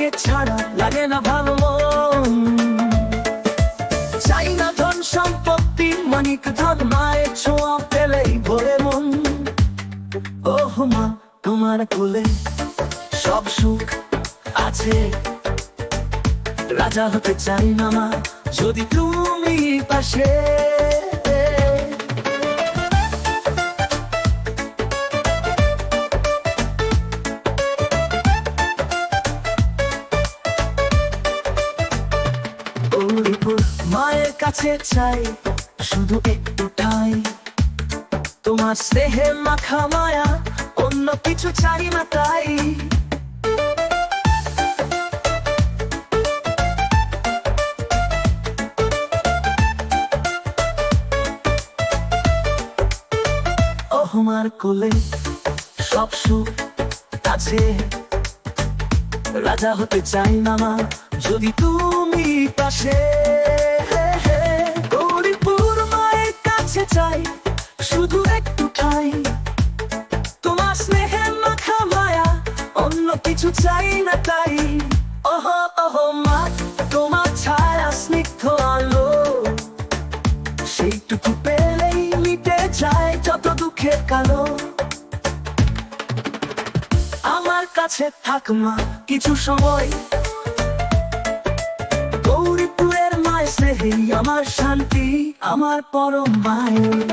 তোমাকে ছাড়া লাগে না ভালো মন। চাই না ধন সম্পত্তি, মানিক ধন, মায়ের ছোঁয়া পেলেই ভরে মন। ওহ মা, তোমার কোলে সব সুখ আছে। রাজা হতে চাই না মা, যদি তুমি পাশে। মায়ের কাছে চাই শুধু একটু ঠাই, তোমার স্নেহে মাখা মায়া, অন্য কিছু চাই না তাই। ওহমার কোলে সব সুখ আছে। রাজা হতে চাই না মা, যদি তুমি পাশে। গৌরীপুর মায়ের কাছে চাই শুধু একটু ঠাই, তোমার স্নেহে মাখা মায়া, অন্য কিছু চাই না তাই। ওহ ওহ মা, তোমার ছায়া স্নিগ্ধ আলো, সেইটুকু পেলেই মিটে যায় যত দুঃখের কালো। আমার কাছে থাক মা কিছু সময়, গৌরীপুরের মায়ের স্নেহে আমার শান্তি, আমার পরম মায়ের।